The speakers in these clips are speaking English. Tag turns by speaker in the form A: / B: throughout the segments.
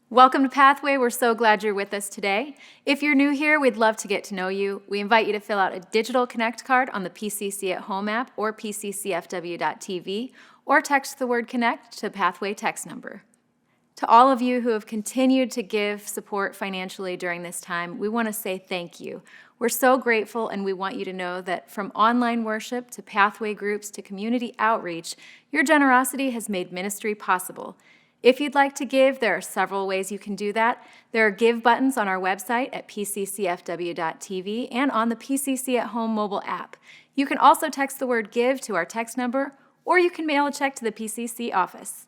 A: Welcome to Pathway. We're so glad you're with us today. If you're new here, we'd love to get to know you. We invite you to fill out a digital Connect card on the PCC at Home app or pccfw.tv, or text the word Connect to Pathway text number. To all of you who have continued to give support financially during this time, we want to say thank you. We're so grateful, and we want you to know that from online worship to Pathway groups to community outreach, your generosity has made ministry possible. If you'd like to give, there are several ways you can do that. There are give buttons on our website at pccfw.tv and on the PCC at Home mobile app. You can also text the word give to our text number, or you can mail a check to the PCC office.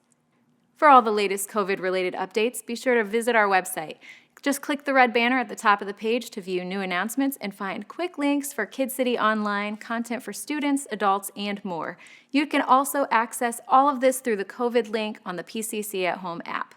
A: For all the latest COVID-related updates, be sure to visit our website. Just click the red banner at the top of the page to view new announcements and find quick links for Kid City Online, content for students, adults, and more. You can also access all of this through the COVID link on the PCC at Home app.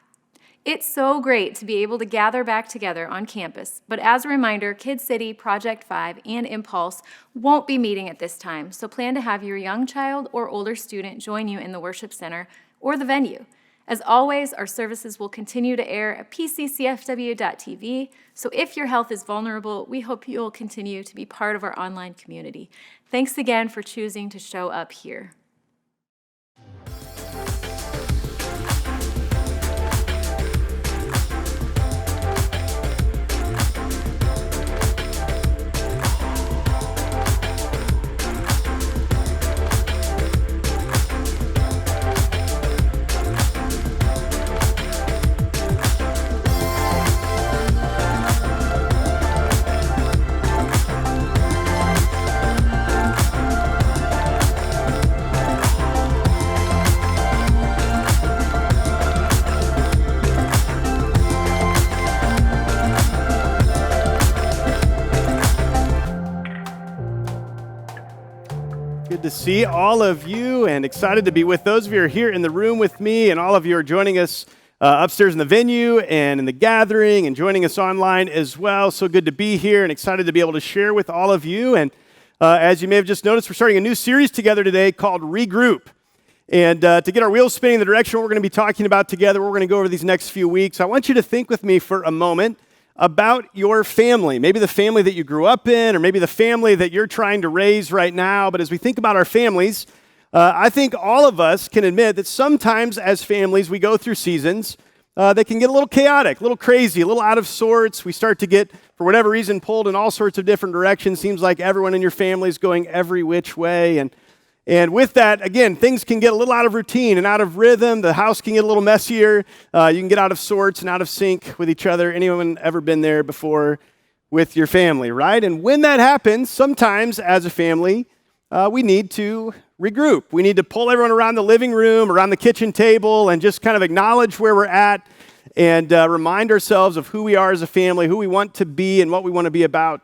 A: It's so great to be able to gather back together on campus, but as a reminder, Kid City, Project 5, and Impulse won't be meeting at this time, so plan to have your young child or older student join you in the worship center or the venue. As always, our services will continue to air at pccfw.tv, so if your health is vulnerable, we hope you'll continue to be part of our online community. Thanks again for choosing to show up here.
B: Good to see all of you, and excited to be with those of you who are here in the room with me, and all of you are joining us upstairs in the venue and in the gathering and joining us online as well. So good to be here and excited to be able to share with all of you. And as you may have just noticed, we're starting a new series together today called ReGroup. And to get our wheels spinning in the direction we're going to be talking about together, we're going to go over these next few weeks. I want you to think with me for a moment about your family, maybe the family that you grew up in, or maybe the family that you're trying to raise right now. But as we think about our families, I think all of us can admit that sometimes as families we go through seasons that can get a little chaotic, a little crazy, a little out of sorts. We start to get, for whatever reason, pulled in all sorts of different directions. Seems like everyone in your family is going every which way. And with that, again, things can get a little out of routine and out of rhythm. The house can get a little messier. You can get out of sorts and out of sync with each other. Anyone ever been there before with your family, right? And when that happens, sometimes as a family, we need to regroup. We need to pull everyone around the living room, around the kitchen table, and just kind of acknowledge where we're at and remind ourselves of who we are as a family, who we want to be, and what we want to be about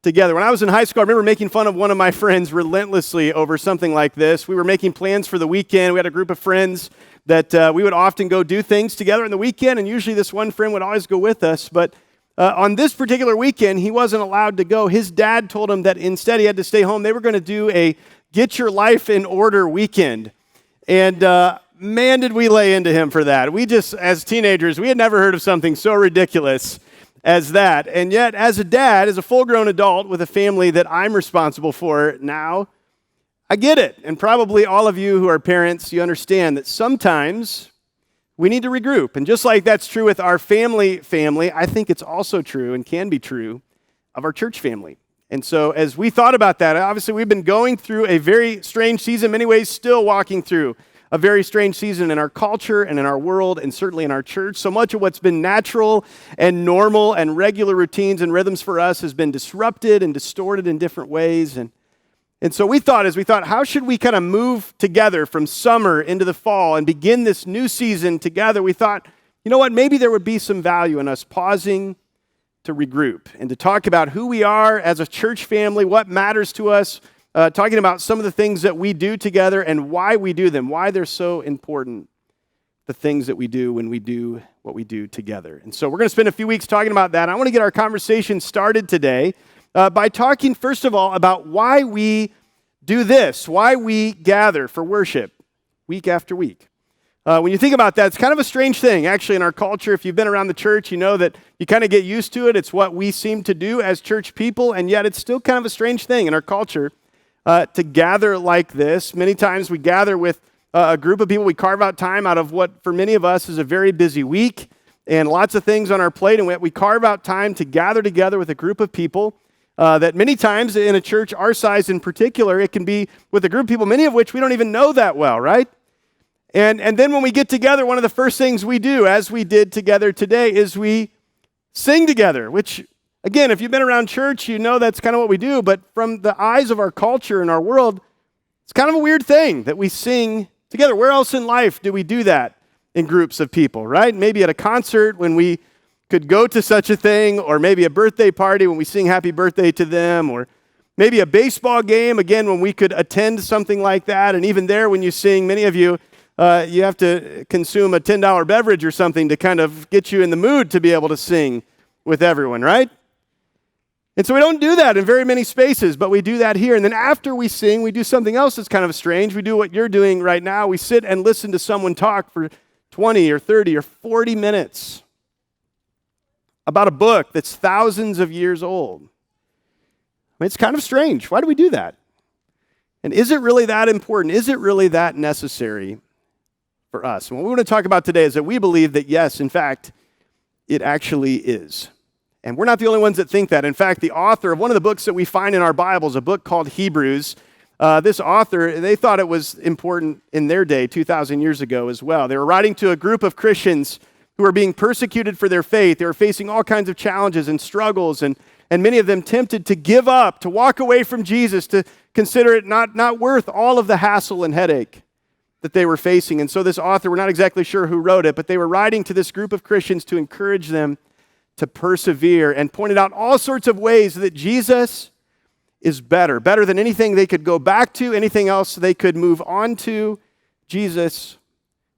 B: together. When I was in high school, I remember making fun of one of my friends relentlessly over something like this. We were making plans for the weekend. We had a group of friends that we would often go do things together on the weekend, and usually this one friend would always go with us. But on this particular weekend, he wasn't allowed to go. His dad told him that instead he had to stay home. They were going to do a get your life in order weekend. And man, did we lay into him for that. We just, as teenagers, we had never heard of something so ridiculous as that. And yet, as a dad, as a full-grown adult with a family that I'm responsible for now, I get it. And probably all of you who are parents, you understand that sometimes we need to regroup. And just like that's true with our family, I think it's also true and can be true of our church family. And so as we thought about that, obviously we've been going through a very strange season, in many ways still walking through a very strange season in our culture and in our world and certainly in our church. So much of what's been natural and normal and regular routines and rhythms for us has been disrupted and distorted in different ways. And so we thought, how should we kind of move together from summer into the fall and begin this new season together? We thought, you know what, maybe there would be some value in us pausing to regroup and to talk about who we are as a church family, what matters to us, talking about some of the things that we do together and why we do them, why they're so important, the things that we do when we do what we do together. And so we're going to spend a few weeks talking about that. I want to get our conversation started today by talking, first of all, about why we do this, why we gather for worship week after week. When you think about that, it's kind of a strange thing, actually, in our culture. If you've been around the church, you know that you kind of get used to it. It's what we seem to do as church people, and yet it's still kind of a strange thing in our culture to gather like this. Many times we gather with a group of people. We carve out time out of what, for many of us, is a very busy week and lots of things on our plate, and we carve out time to gather together with a group of people that many times in a church our size in particular, it can be with a group of people, many of which we don't even know that well, right? And then when we get together, one of the first things we do, as we did together today, is we sing together, which, again, if you've been around church, you know that's kind of what we do. But from the eyes of our culture and our world, it's kind of a weird thing that we sing together. Where else in life do we do that in groups of people, right? Maybe at a concert when we could go to such a thing, or maybe a birthday party when we sing happy birthday to them, or maybe a baseball game, again, when we could attend something like that. And even there, when you sing, many of you, you have to consume a $10 beverage or something to kind of get you in the mood to be able to sing with everyone, right? And so we don't do that in very many spaces, but we do that here. And then after we sing, we do something else that's kind of strange. We do what you're doing right now. We sit and listen to someone talk for 20 or 30 or 40 minutes about a book that's thousands of years old. I mean, it's kind of strange. Why do we do that? And is it really that important? Is it really that necessary for us? And what we want to talk about today is that we believe that, yes, in fact, it actually is. And we're not the only ones that think that. In fact, the author of one of the books that we find in our Bibles, a book called Hebrews, this author, they thought it was important in their day, 2,000 years ago as well. They were writing to a group of Christians who were being persecuted for their faith. They were facing all kinds of challenges and struggles, and many of them tempted to give up, to walk away from Jesus, to consider it not worth all of the hassle and headache that they were facing. And so this author, we're not exactly sure who wrote it, but they were writing to this group of Christians to encourage them to persevere, and pointed out all sorts of ways that Jesus is better than anything they could go back to, anything else they could move on to. Jesus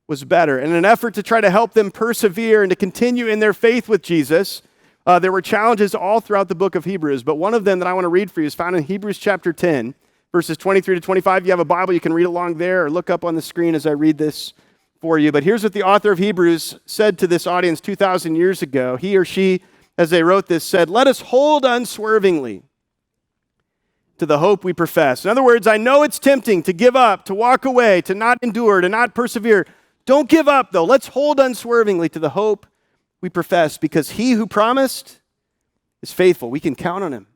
B: was better. And in an effort to try to help them persevere and to continue in their faith with Jesus, there were challenges all throughout the book of Hebrews, but one of them that I want to read for you is found in Hebrews chapter 10, verses 23 to 25. If you have a Bible, you can read along there or look up on the screen as I read this for you. But here's what the author of Hebrews said to this audience 2,000 years ago. He or she, as they wrote this, said, "Let us hold unswervingly to the hope we profess." In other words, I know it's tempting to give up, to walk away, to not endure, to not persevere. Don't give up, though. Let's hold unswervingly to the hope we profess, because he who promised is faithful. We can count on him.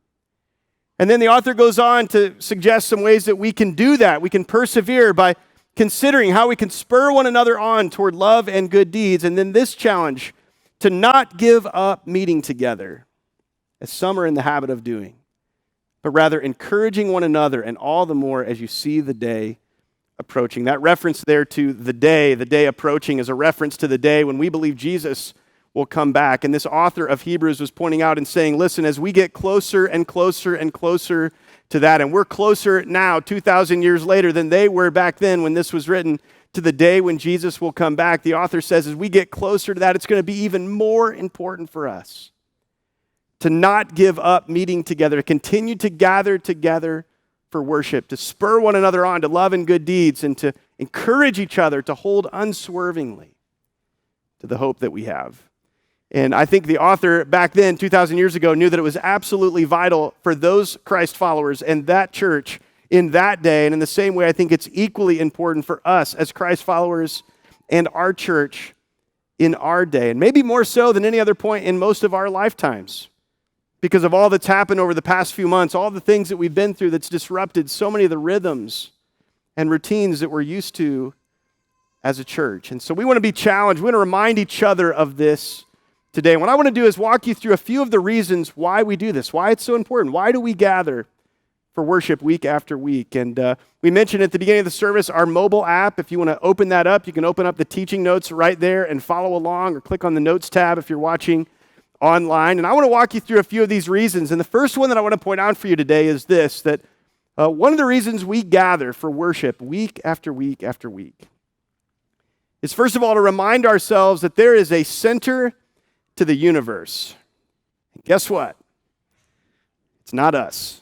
B: And then the author goes on to suggest some ways that we can do that. We can persevere by considering how we can spur one another on toward love and good deeds. And then this challenge, to not give up meeting together, as some are in the habit of doing, but rather encouraging one another, and all the more as you see the day approaching. That reference there to the day approaching, is a reference to the day when we believe Jesus will come back. And this author of Hebrews was pointing out and saying, listen, as we get closer and closer and closer to that, and we're closer now, 2,000 years later, than they were back then when this was written, to the day when Jesus will come back. The author says as we get closer to that, it's going to be even more important for us to not give up meeting together, to continue to gather together for worship, to spur one another on to love and good deeds, and to encourage each other to hold unswervingly to the hope that we have. And I think the author back then, 2,000 years ago, knew that it was absolutely vital for those Christ followers and that church in that day. And in the same way, I think it's equally important for us as Christ followers and our church in our day. And maybe more so than any other point in most of our lifetimes, because of all that's happened over the past few months, all the things that we've been through that's disrupted so many of the rhythms and routines that we're used to as a church. And so we want to be challenged. We want to remind each other of this today. And what I want to do is walk you through a few of the reasons why we do this, why it's so important. Why do we gather for worship week after week? And we mentioned at the beginning of the service our mobile app. If you want to open that up, you can open up the teaching notes right there and follow along, or click on the notes tab if you're watching online. And I want to walk you through a few of these reasons. And the first one that I want to point out for you today is this, that one of the reasons we gather for worship week after week after week is, first of all, to remind ourselves that there is a center to the universe. And guess what? It's not us.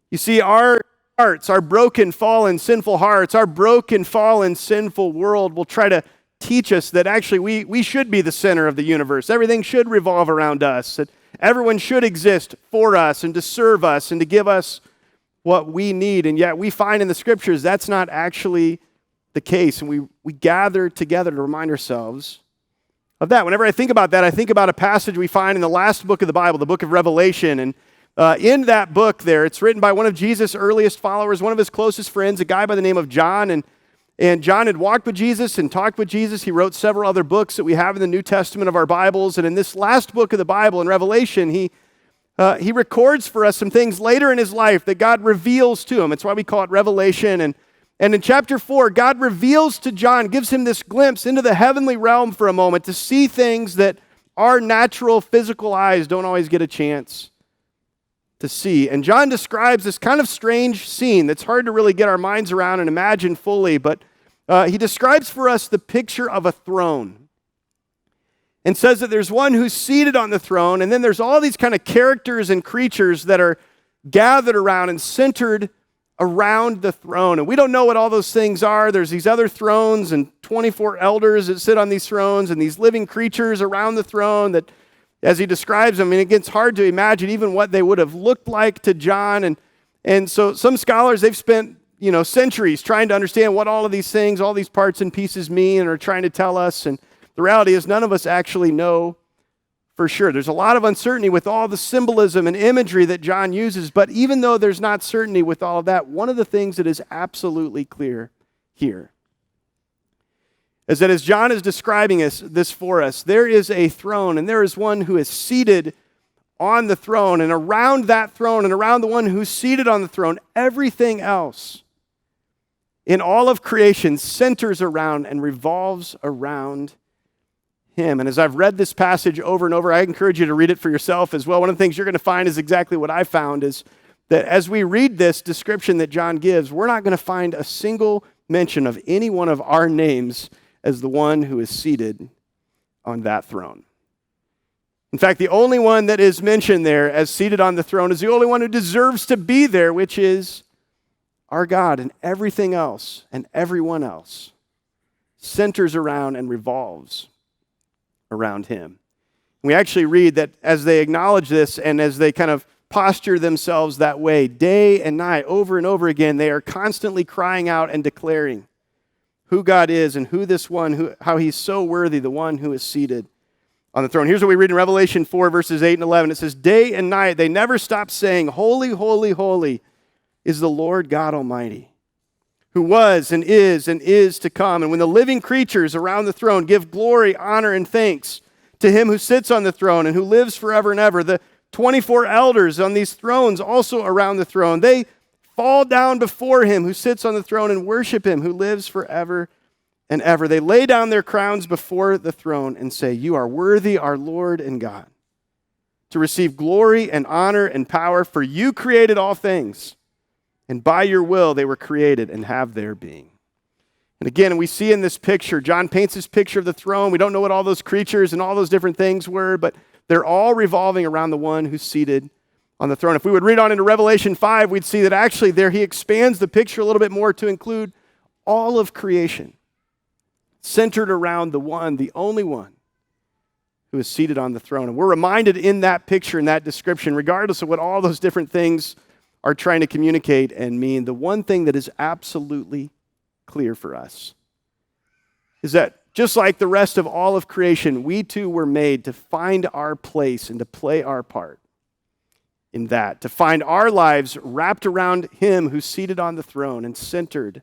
B: You see, our hearts, our broken, fallen, sinful hearts, our broken, fallen, sinful world will try to teach us that actually we should be the center of the universe. Everything should revolve around us, that everyone should exist for us and to serve us and to give us what we need. And yet we find in the scriptures that's not actually the case. And we gather together to remind ourselves of that. Whenever I think about that, I think about a passage we find in the last book of the Bible, the book of Revelation. And in that book there, it's written by one of Jesus' earliest followers, one of his closest friends, a guy by the name of John. And John had walked with Jesus and talked with Jesus. He wrote several other books that we have in the New Testament of our Bibles. And in this last book of the Bible, in Revelation, he records for us some things later in his life that God reveals to him. That's why we call it Revelation. And in chapter 4, God reveals to John, gives him this glimpse into the heavenly realm for a moment to see things that our natural physical eyes don't always get a chance to see. And John describes this kind of strange scene that's hard to really get our minds around and imagine fully, but he describes for us the picture of a throne and says that there's one who's seated on the throne, and then there's all these kind of characters and creatures that are gathered around and centered around the throne. And we don't know what all those things are. There's these other thrones and 24 elders that sit on these thrones and these living creatures around the throne that, as he describes them, it gets hard to imagine even what they would have looked like to John. And so some scholars, they've spent centuries trying to understand what all of these things, all these parts and pieces mean and are trying to tell us. And the reality is none of us actually know for sure. There's a lot of uncertainty with all the symbolism and imagery that John uses, but even though there's not certainty with all of that, one of the things that is absolutely clear here is that as John is describing this for us, there is a throne and there is one who is seated on the throne, and around that throne and around the one who's seated on the throne, everything else in all of creation centers around and revolves around him. And as I've read this passage over and over, I encourage you to read it for yourself as well. One of the things you're going to find is exactly what I found, is that as we read this description that John gives, we're not going to find a single mention of any one of our names as the one who is seated on that throne. In fact, the only one that is mentioned there as seated on the throne is the only one who deserves to be there, which is our God, and everything else and everyone else centers around and revolves around him. We actually read that as they acknowledge this and as they kind of posture themselves that way day and night, over and over again, they are constantly crying out and declaring who God is and who this one, how he's so worthy, the one who is seated on the throne. Here's what we read in Revelation 4, verses 8 and 11. It says, day and night, they never stop saying, holy, holy, holy is the Lord God Almighty, who was and is to come. And when the living creatures around the throne give glory, honor, and thanks to him who sits on the throne and who lives forever and ever, the 24 elders on these thrones also around the throne, they fall down before him who sits on the throne and worship him who lives forever and ever. They lay down their crowns before the throne and say, you are worthy, our Lord and God, to receive glory and honor and power, for you created all things, and by your will they were created and have their being. And again, we see in this picture, John paints this picture of the throne. We don't know what all those creatures and all those different things were, but they're all revolving around the one who's seated on the throne. If we would read on into Revelation 5, we'd see that actually there he expands the picture a little bit more to include all of creation, centered around the one, the only one, who is seated on the throne. And we're reminded in that picture, in that description, regardless of what all those different things are trying to communicate and mean, the one thing that is absolutely clear for us is that just like the rest of all of creation, we too were made to find our place and to play our part in that, to find our lives wrapped around him who's seated on the throne and centered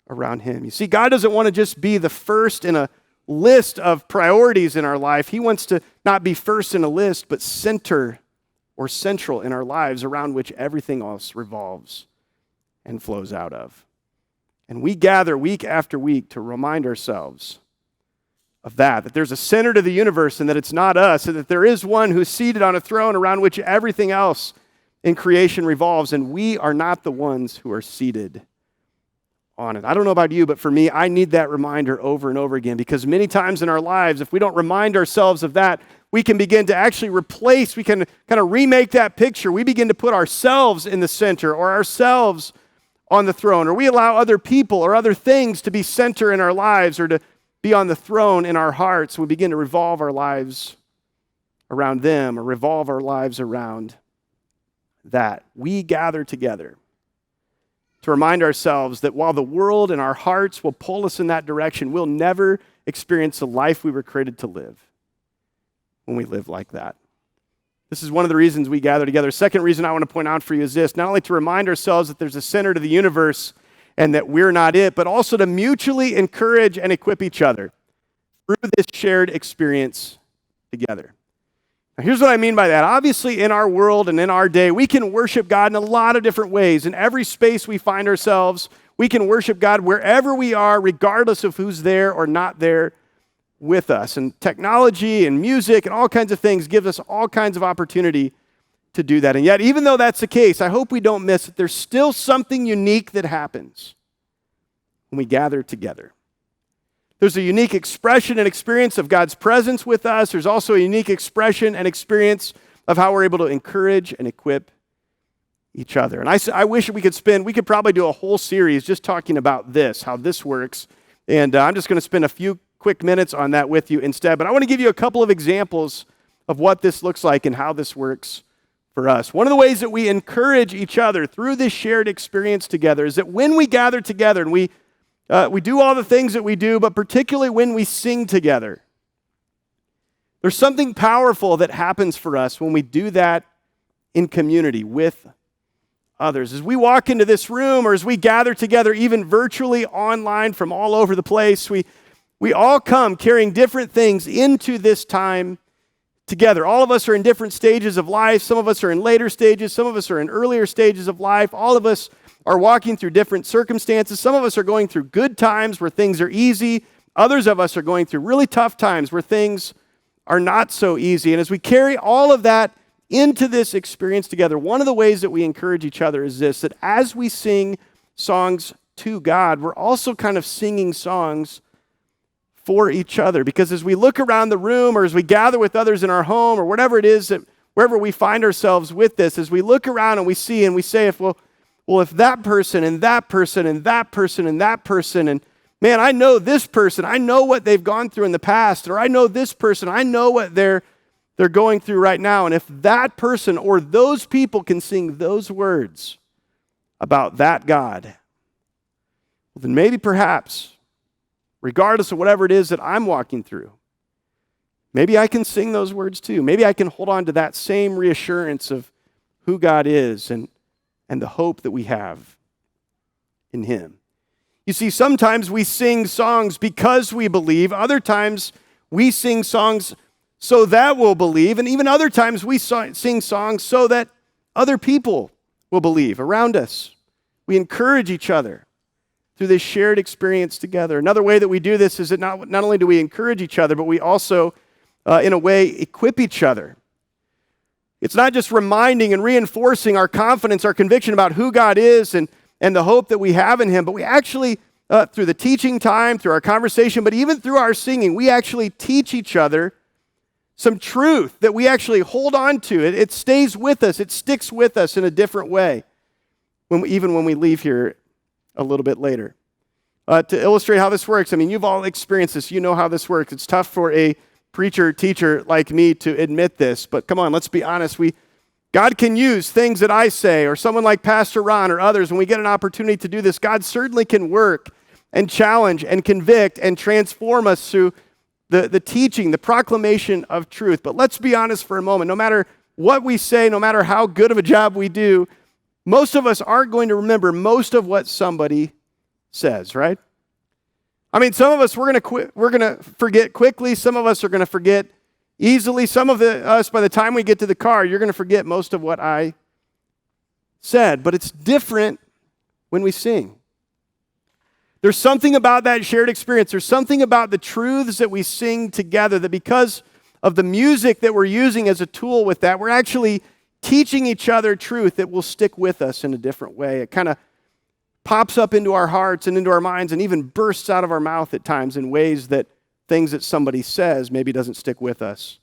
B: around him. You see, God doesn't want to just be the first in a list of priorities in our life. He wants to not be first in a list, but center or central in our lives around which everything else revolves and flows out of. And we gather week after week to remind ourselves of that there's a center to the universe and that it's not us, and that there is one who's seated on a throne around which everything else in creation revolves, and we are not the ones who are seated on it. I don't know about you, but for me, I need that reminder over and over again, because many times in our lives, if we don't remind ourselves of that, we can begin to actually replace, we can kind of remake that picture. We begin to put ourselves in the center or ourselves on the throne, or we allow other people or other things to be center in our lives or to be on the throne in our hearts. We begin to revolve our lives around them or revolve our lives around that. We gather together to remind ourselves that while the world and our hearts will pull us in that direction, we'll never experience the life we were created to live when we live like that. This is one of the reasons we gather together. Second reason I want to point out for you is this: not only to remind ourselves that there's a center to the universe and that we're not it, but also to mutually encourage and equip each other through this shared experience together. Now, here's what I mean by that. Obviously, in our world and in our day, we can worship God in a lot of different ways. In every space we find ourselves, we can worship God wherever we are, regardless of who's there or not there with us. And technology and music and all kinds of things gives us all kinds of opportunity to do that. And yet, even though that's the case, I hope we don't miss it. There's still something unique that happens when we gather together. There's a unique expression and experience of God's presence with us. There's also a unique expression and experience of how we're able to encourage and equip each other. And I wish we could probably do a whole series just talking about this, how this works. And I'm just going to spend a few quick minutes on that with you instead. But I want to give you a couple of examples of what this looks like and how this works for us. One of the ways that we encourage each other through this shared experience together is that when we gather together and we do all the things that we do, but particularly when we sing together, there's something powerful that happens for us when we do that in community with others. As we walk into this room or as we gather together, even virtually online from all over the place, we all come carrying different things into this time together. All of us are in different stages of life. Some of us are in later stages. Some of us are in earlier stages of life. All of us are walking through different circumstances. Some of us are going through good times where things are easy. Others of us are going through really tough times where things are not so easy. And as we carry all of that into this experience together, one of the ways that we encourage each other is this: that as we sing songs to God, we're also kind of singing songs for each other. Because as we look around the room or as we gather with others in our home or whatever it is, that wherever we find ourselves with this, as we look around and we see and we say, if that person and that person and that person and that person, and man, I know this person, I know what they've gone through in the past, or I know this person, I know what they're going through right now. And if that person or those people can sing those words about that God, well, then maybe perhaps, regardless of whatever it is that I'm walking through, maybe I can sing those words too. Maybe I can hold on to that same reassurance of who God is and the hope that we have in Him. You see, sometimes we sing songs because we believe. Other times we sing songs so that we'll believe. And even other times we sing songs so that other people will believe around us. We encourage each other through this shared experience together. Another way that we do this is that not only do we encourage each other, but we also, in a way, equip each other. It's not just reminding and reinforcing our confidence, our conviction about who God is and the hope that we have in Him, but we actually, through the teaching time, through our conversation, but even through our singing, we actually teach each other some truth that we actually hold on to. It stays with us. It sticks with us in a different way, even when we leave here a little bit later. To illustrate how this works, I mean, you've all experienced this. You know how this works. It's tough for a preacher, teacher like me to admit this, but come on, let's be honest. God can use things that I say or someone like Pastor Ron or others. When we get an opportunity to do this, God certainly can work and challenge and convict and transform us through the teaching, the proclamation of truth. But let's be honest for a moment. No matter what we say, no matter how good of a job we do, most of us aren't going to remember most of what somebody says, right? I mean, some of us, we're going to forget quickly. Some of us are going to forget easily. Some of us, by the time we get to the car, you're going to forget most of what I said. But it's different when we sing. There's something about that shared experience. There's something about the truths that we sing together that because of the music that we're using as a tool with that, we're actually teaching each other truth that will stick with us in a different way. It kind of pops up into our hearts and into our minds and even bursts out of our mouth at times in ways that things that somebody says maybe doesn't stick with us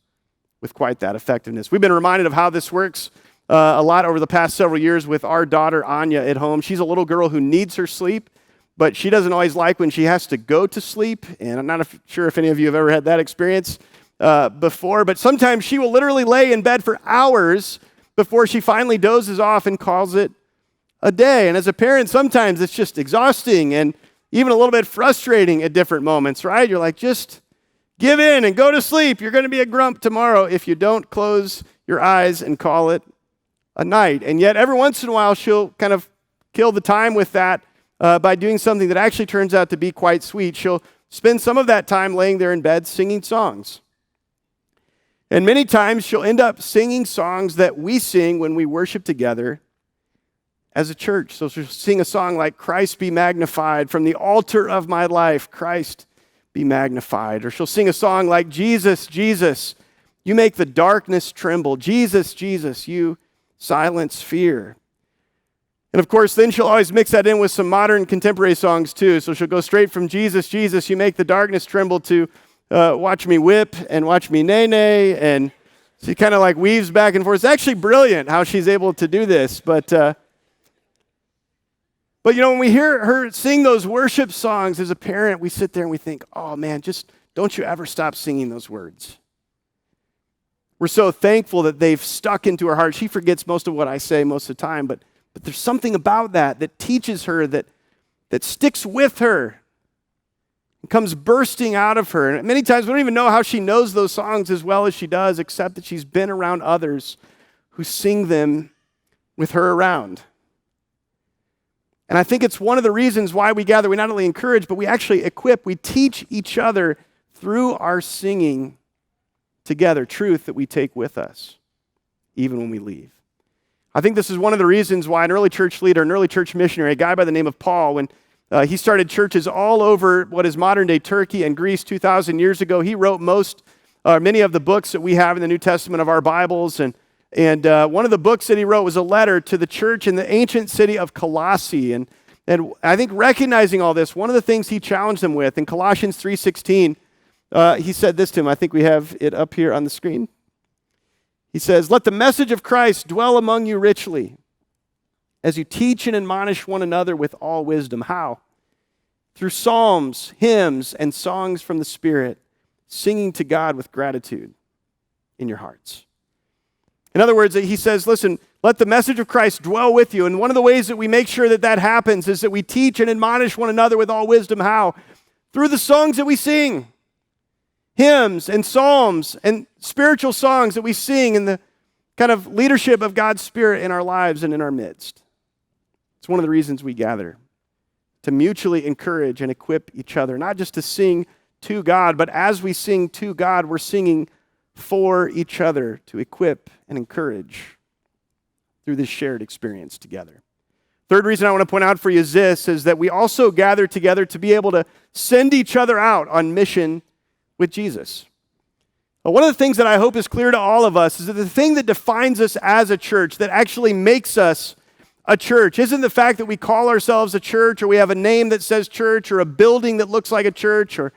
B: with quite that effectiveness. We've been reminded of how this works a lot over the past several years with our daughter, Anya, at home. She's a little girl who needs her sleep, but she doesn't always like when she has to go to sleep, and I'm not sure if any of you have ever had that experience before, but sometimes she will literally lay in bed for hours before she finally dozes off and calls it a day. And as a parent, sometimes it's just exhausting and even a little bit frustrating at different moments, right? You're like, just give in and go to sleep. You're going to be a grump tomorrow if you don't close your eyes and call it a night. And yet every once in a while, she'll kind of kill the time with that by doing something that actually turns out to be quite sweet. She'll spend some of that time laying there in bed singing songs. And many times she'll end up singing songs that we sing when we worship together as a church. So she'll sing a song like Christ Be Magnified, from the altar of my life, Christ Be Magnified. Or she'll sing a song like Jesus, Jesus, you make the darkness tremble. Jesus, Jesus, you silence fear. And of course, then she'll always mix that in with some modern contemporary songs too. So she'll go straight from Jesus, Jesus, you make the darkness tremble to watch me whip and watch me nay. And she kind of like weaves back and forth. It's actually brilliant how she's able to do this. But you know, when we hear her sing those worship songs as a parent, we sit there and we think, oh man, just don't you ever stop singing those words. We're so thankful that they've stuck into her heart. She forgets most of what I say most of the time, but there's something about that teaches her, that sticks with her and comes bursting out of her. And many times we don't even know how she knows those songs as well as she does, except that she's been around others who sing them with her around. And I think it's one of the reasons why we gather. We not only encourage, but we actually equip. We teach each other through our singing together truth that we take with us, even when we leave. I think this is one of the reasons why an early church leader, an early church missionary, a guy by the name of Paul, when he started churches all over what is modern-day Turkey and Greece 2,000 years ago, he wrote many of the books that we have in the New Testament of our Bibles. And one of the books that he wrote was a letter to the church in the ancient city of Colossae. And I think recognizing all this, one of the things he challenged them with in Colossians 3:16, he said this to him. I think we have it up here on the screen. He says, let the message of Christ dwell among you richly, as you teach and admonish one another with all wisdom. How? Through psalms, hymns, and songs from the Spirit, singing to God with gratitude in your hearts. In other words, he says, listen, let the message of Christ dwell with you. And one of the ways that we make sure that happens is that we teach and admonish one another with all wisdom. How? Through the songs that we sing. Hymns and psalms and spiritual songs that we sing in the kind of leadership of God's Spirit in our lives and in our midst. It's one of the reasons we gather, to mutually encourage and equip each other, not just to sing to God, but as we sing to God, we're singing for each other to equip and encourage through this shared experience together. Third reason I want to point out for you is this, is that we also gather together to be able to send each other out on mission with Jesus. One of the things that I hope is clear to all of us is that the thing that defines us as a church, that actually makes us a church, isn't the fact that we call ourselves a church, or we have a name that says church, or a building that looks like a church, or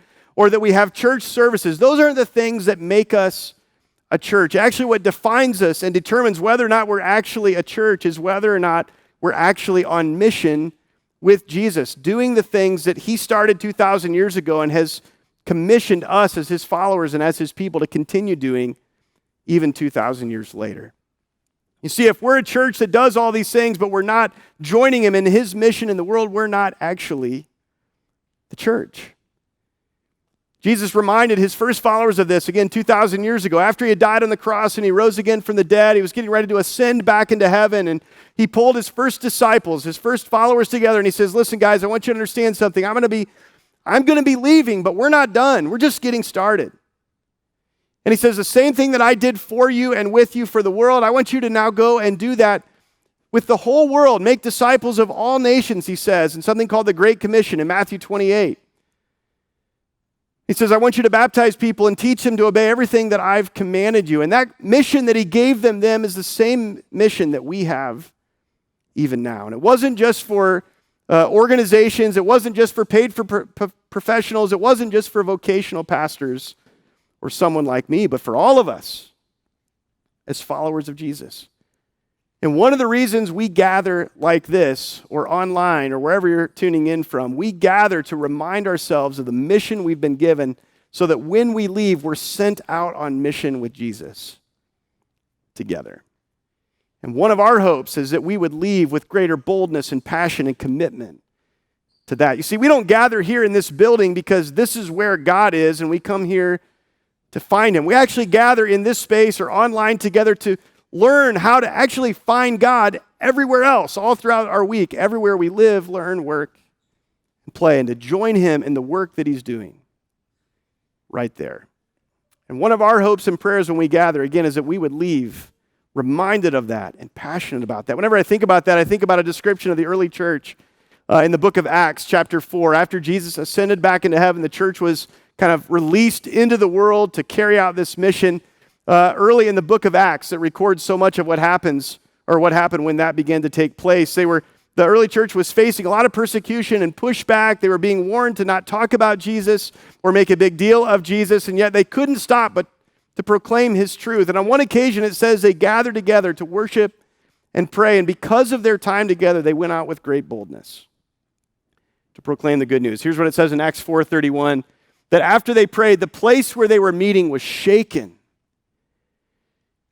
B: that we have church services. Those aren't the things that make us a church. Actually, what defines us and determines whether or not we're actually a church is whether or not we're actually on mission with Jesus, doing the things that he started 2,000 years ago and has commissioned us as his followers and as his people to continue doing even 2,000 years later. You see, if we're a church that does all these things, but we're not joining him in his mission in the world, we're not actually the church. Jesus reminded his first followers of this, again, 2,000 years ago. After he had died on the cross and he rose again from the dead, he was getting ready to ascend back into heaven, and he pulled his first disciples, his first followers together, and he says, listen, guys, I want you to understand something. I'm going to be leaving, but we're not done. We're just getting started. And he says, the same thing that I did for you and with you for the world, I want you to now go and do that with the whole world. Make disciples of all nations, he says, in something called the Great Commission in Matthew 28. He says, I want you to baptize people and teach them to obey everything that I've commanded you. And that mission that he gave them is the same mission that we have even now. And it wasn't just for organizations. It wasn't just for paid professionals. It wasn't just for vocational pastors or someone like me, but for all of us as followers of Jesus. And one of the reasons we gather like this, or online, or wherever you're tuning in from, we gather to remind ourselves of the mission we've been given so that when we leave, we're sent out on mission with Jesus together. And one of our hopes is that we would leave with greater boldness and passion and commitment to that. You see, we don't gather here in this building because this is where God is and we come here to find him. We actually gather in this space or online together to learn how to actually find God everywhere else, all throughout our week, everywhere we live, learn, work, and play, and to join him in the work that he's doing right there. And one of our hopes and prayers when we gather, again, is that we would leave reminded of that and passionate about that. Whenever I think about that, I think about a description of the early church in the book of Acts, chapter 4. After Jesus ascended back into heaven, the church was kind of released into the world to carry out this mission. Early in the book of Acts, that records so much of what happens, or what happened when that began to take place. The early church was facing a lot of persecution and pushback. They were being warned to not talk about Jesus or make a big deal of Jesus, and yet they couldn't stop but to proclaim his truth. And on one occasion, it says they gathered together to worship and pray, and because of their time together, they went out with great boldness to proclaim the good news. Here's what it says in Acts 4:31, that after they prayed, the place where they were meeting was shaken.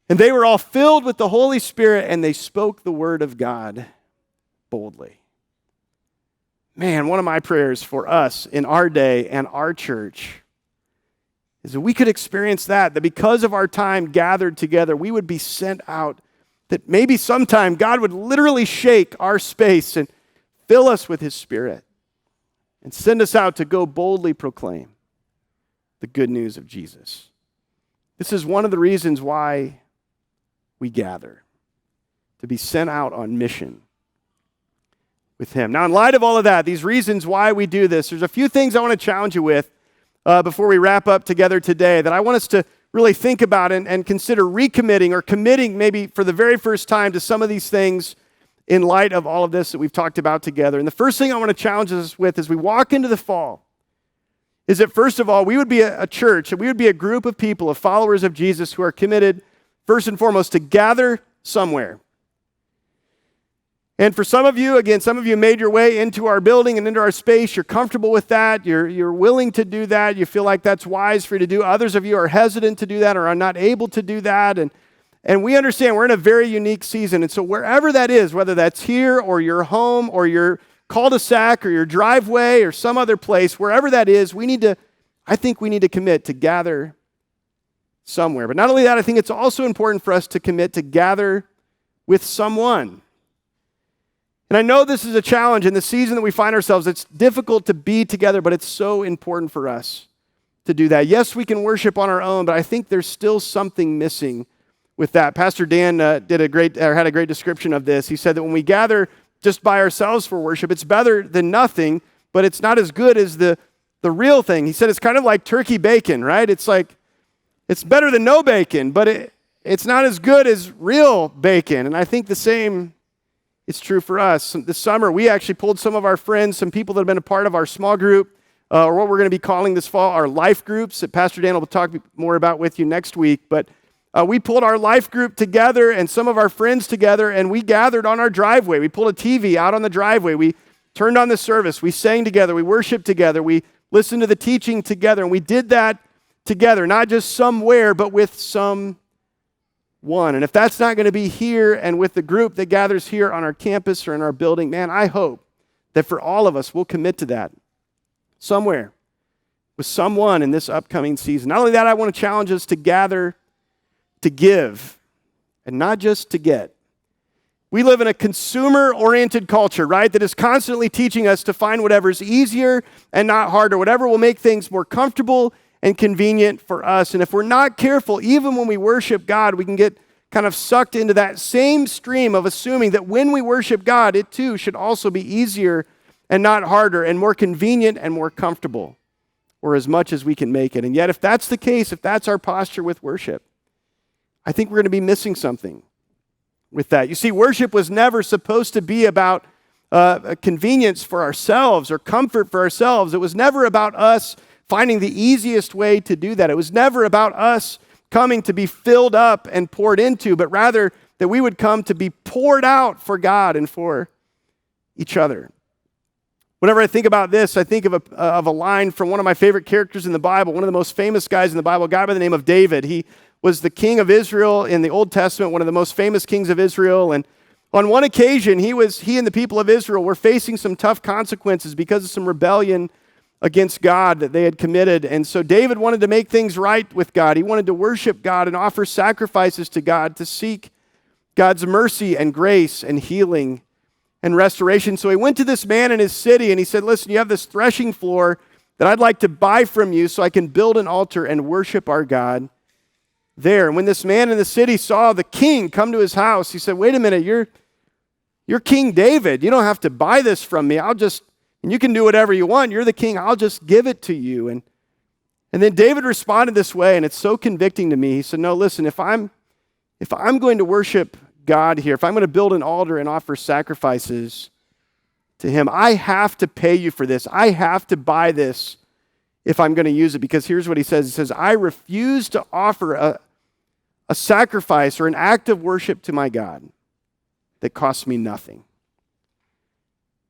B: And they were all filled with the Holy Spirit, and they spoke the word of God boldly. Man, one of my prayers for us in our day and our church is that we could experience that because of our time gathered together, we would be sent out, that maybe sometime God would literally shake our space and fill us with his Spirit and send us out to go boldly proclaim the good news of Jesus. This is one of the reasons why we gather, to be sent out on mission with him. Now, in light of all of that, these reasons why we do this, there's a few things I want to challenge you with before we wrap up together today that I want us to really think about and consider recommitting or committing maybe for the very first time to some of these things in light of all of this that we've talked about together. And the first thing I want to challenge us with as we walk into the fall is that, first of all, we would be a church, and we would be a group of people, of followers of Jesus who are committed first and foremost to gather somewhere. And for some of you, again, some of you made your way into our building and into our space. You're comfortable with that. You're willing to do that. You feel like that's wise for you to do. Others of you are hesitant to do that or are not able to do that. And we understand we're in a very unique season. And so wherever that is, whether that's here or your home or your cul-de-sac or your driveway or some other place, wherever that is, I think we need to commit to gather somewhere. But not only that, I think it's also important for us to commit to gather with someone. And I know this is a challenge in the season that we find ourselves. It's difficult to be together, but it's so important for us to do that. Yes, we can worship on our own, but I think there's still something missing with that. Pastor Dan had a great description of this. He said that when we gather just by ourselves for worship, it's better than nothing, but it's not as good as the real thing. He said it's kind of like turkey bacon, right? It's like, it's better than no bacon, but it's not as good as real bacon. And I think the same is true for us. This summer, we actually pulled some of our friends, some people that have been a part of our small group, or what we're going to be calling this fall our life groups that Pastor Dan will talk more about with you next week. But we pulled our life group together and some of our friends together, and we gathered on our driveway. We pulled a TV out on the driveway. We turned on the service. We sang together. We worshiped together. We listened to the teaching together, and we did that together, not just somewhere, but with someone. And if that's not going to be here and with the group that gathers here on our campus or in our building, man, I hope that for all of us, we'll commit to that somewhere with someone in this upcoming season. Not only that, I want to challenge us to gather to give and not just to get. We live in a consumer-oriented culture, right, that is constantly teaching us to find whatever's easier and not harder, whatever will make things more comfortable and convenient for us. And if we're not careful, even when we worship God, we can get kind of sucked into that same stream of assuming that when we worship God, it too should also be easier and not harder and more convenient and more comfortable, or as much as we can make it. And yet, if that's the case, if that's our posture with worship, I think we're going to be missing something with that. You see, worship was never supposed to be about a convenience for ourselves or comfort for ourselves. It was never about us finding the easiest way to do that. It was never about us coming to be filled up and poured into, but rather that we would come to be poured out for God and for each other. Whenever I think about this, I think of a line from one of my favorite characters in the Bible, one of the most famous guys in the Bible, a guy by the name of David. He was the king of Israel in the Old Testament, one of the most famous kings of Israel. And on one occasion, he and the people of Israel were facing some tough consequences because of some rebellion against God that they had committed. And so David wanted to make things right with God. He wanted to worship God and offer sacrifices to God to seek God's mercy and grace and healing and restoration. So he went to this man in his city and he said, listen, you have this threshing floor that I'd like to buy from you so I can build an altar and worship our God there. And when this man in the city saw the king come to his house, he said, wait a minute, you're King David. You don't have to buy this from me. And you can do whatever you want. You're the king. I'll just give it to you. And then David responded this way, and it's so convicting to me. He said, no, listen, if I'm going to worship God here, if I'm going to build an altar and offer sacrifices to him, I have to pay you for this. I have to buy this if I'm going to use it. Because here's what he says. He says, I refuse to offer a sacrifice or an act of worship to my God that costs me nothing.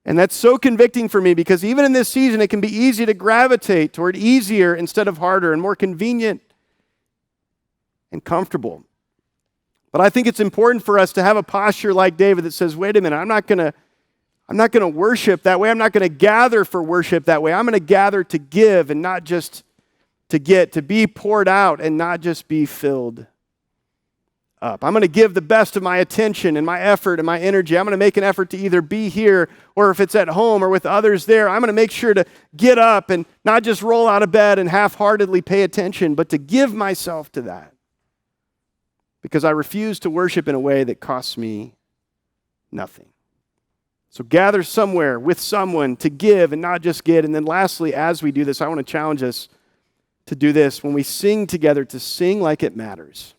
B: And that's so convicting for me because even in this season, it can be easy to gravitate toward easier instead of harder and more convenient and comfortable. But I think it's important for us to have a posture like David that says, wait a minute, I'm not going to worship that way. I'm not going to gather for worship that way. I'm going to gather to give and not just to get, to be poured out and not just be filled up. I'm going to give the best of my attention and my effort and my energy. I'm going to make an effort to either be here or if it's at home or with others there, I'm going to make sure to get up and not just roll out of bed and half-heartedly pay attention, but to give myself to that. Because I refuse to worship in a way that costs me nothing. So gather somewhere with someone to give and not just get. And then lastly, as we do this, I want to challenge us to do this. When we sing together, to sing like it matters.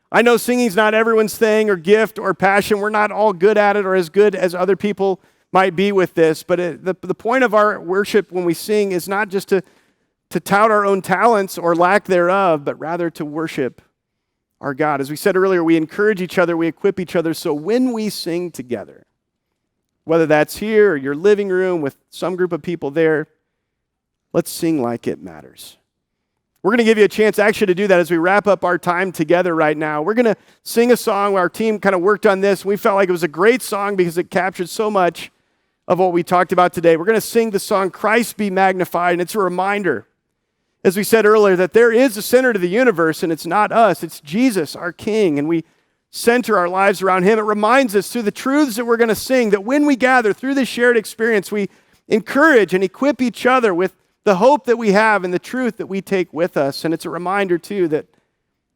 B: I know singing's not everyone's thing or gift or passion. We're not all good at it or as good as other people might be with this. But the point of our worship when we sing is not just to tout our own talents or lack thereof, but rather to worship our God. As we said earlier, we encourage each other, we equip each other. So when we sing together, whether that's here or your living room with some group of people there, let's sing like it matters. We're going to give you a chance actually to do that as we wrap up our time together right now. We're going to sing a song. Our team kind of worked on this. We felt like it was a great song because it captured so much of what we talked about today. We're going to sing the song, Christ Be Magnified, and it's a reminder, as we said earlier, that there is a center to the universe, and it's not us, it's Jesus, our King, and we center our lives around him. It reminds us through the truths that we're going to sing that when we gather through this shared experience, we encourage and equip each other with the hope that we have and the truth that we take with us. And it's a reminder, too, that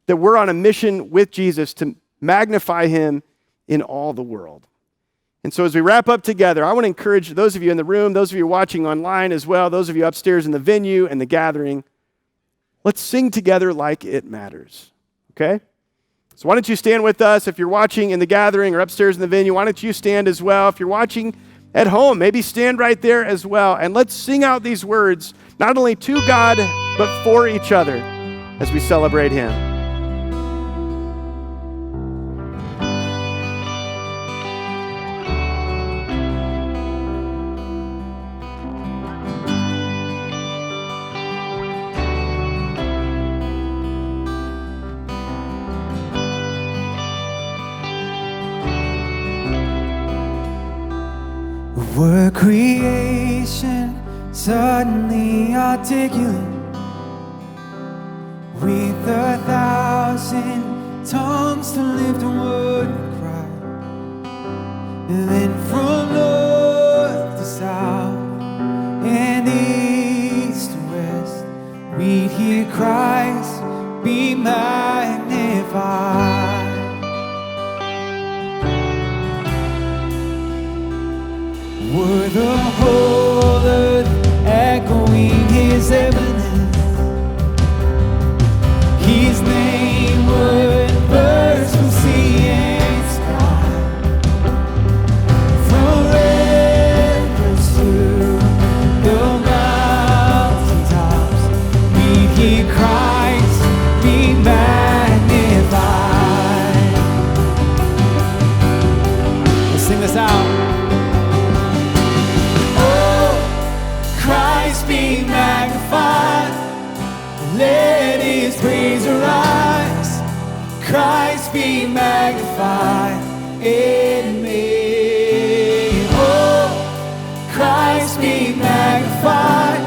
B: we're on a mission with Jesus to magnify him in all the world. And so as we wrap up together, I want to encourage those of you in the room, those of you watching online as well, those of you upstairs in the venue and the gathering, let's sing together like it matters, okay? So why don't you stand with us? If you're watching in the gathering or upstairs in the venue, why don't you stand as well? If you're watching at home, maybe stand right there as well. And let's sing out these words, not only to God, but for each other as we celebrate him.
C: Were creation suddenly articulate with 1,000 tongues to lift a word and cry, and then from north to south and east to west we'd hear Christ be magnified. Were the whole earth echoing his eminence, his name would burst from sea and sky, from rivers to the mountain tops, we'd hear Christ be Christ be magnified in me. Oh, Christ be magnified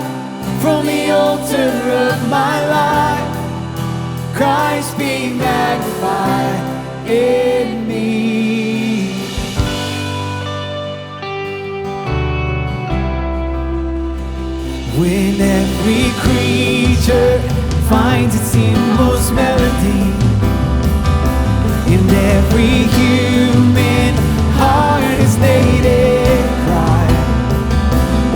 C: from the altar of my life. Christ be magnified in me. When every creature finds its inmost melody, and every human heart is laid in cry,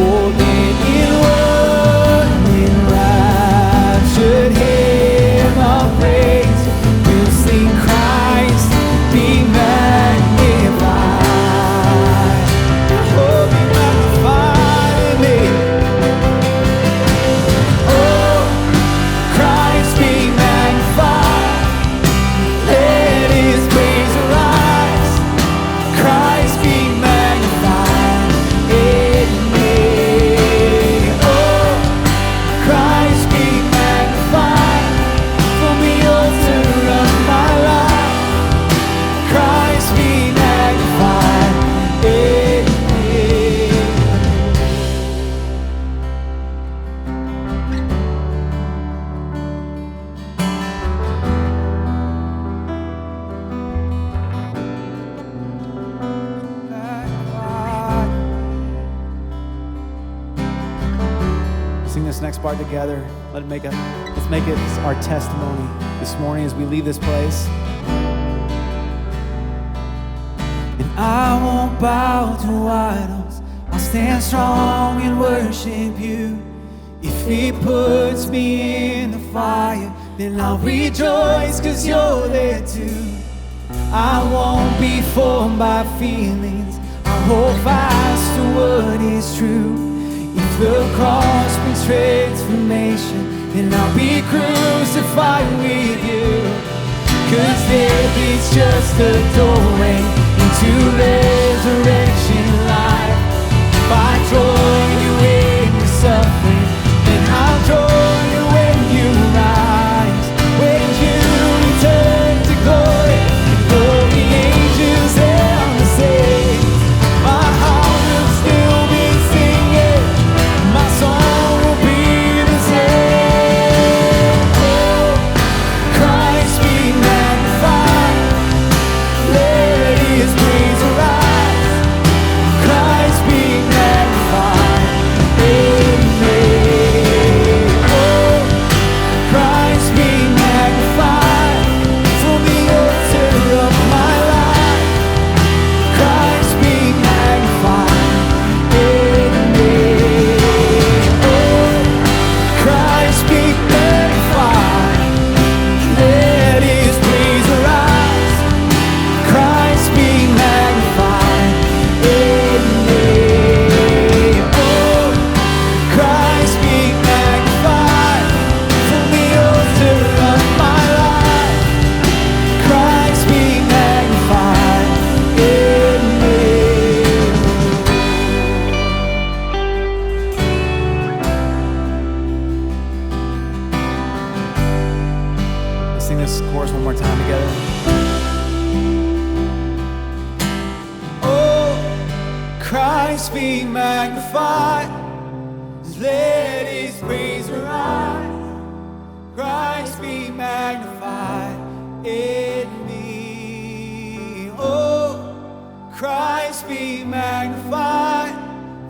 C: oh, then in one enraptured hymn of praise, we'll sing Christ be magnified. Oh, be magnified in me. Oh, Christ be magnified. Let his praise arise. Christ be magnified in me. Oh, Christ be magnified from the altar of my life. Christ be magnified in me. Sing this next part together. Let's make it our testimony this morning as we leave this place. And I won't bow to idols. I'll stand strong and worship you. If he puts me in the fire, then I'll rejoice 'cause you're there too. I won't be formed by feelings. I'll hold fast to what is true. If the cross brings transformation, then I'll be crucified with you. 'Cause death is just a doorway into resurrection life. If I join you in your suffering, then I'll join you when you rise. When you return to glory, for the angels and the saints, my heart will still be singing, my song will be the same. Oh, Christ be magnified, let his praise arise. Christ be magnified in me. Oh, Christ be magnified from the altar of my life. Christ be magnified in me. Oh, Christ be magnified, let his praise arise. Christ be magnified in me. Oh, Christ be magnified from the altar of my life. Christ be magnified in me. Let's sing this chorus one more time together. Oh, Christ be magnified, let his praise arise. Christ be magnified in me. Oh, Christ be magnified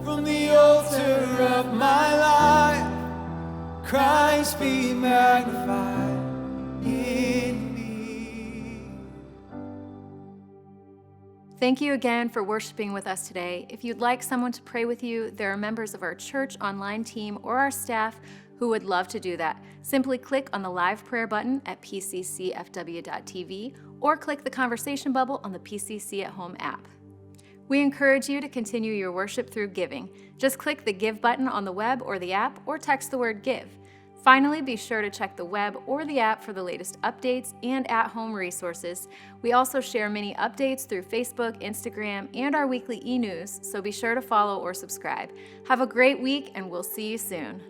C: from the altar of my life. Christ be magnified in me.
A: Thank you again for worshiping with us today. If you'd like someone to pray with you, there are members of our church online team or our staff who would love to do that. Simply click on the live prayer button at pccfw.tv or click the conversation bubble on the PCC at Home app. We encourage you to continue your worship through giving. Just click the Give button on the web or the app, or text the word GIVE. Finally, be sure to check the web or the app for the latest updates and at-home resources. We also share many updates through Facebook, Instagram, and our weekly e-news, so be sure to follow or subscribe. Have a great week, and we'll see you soon.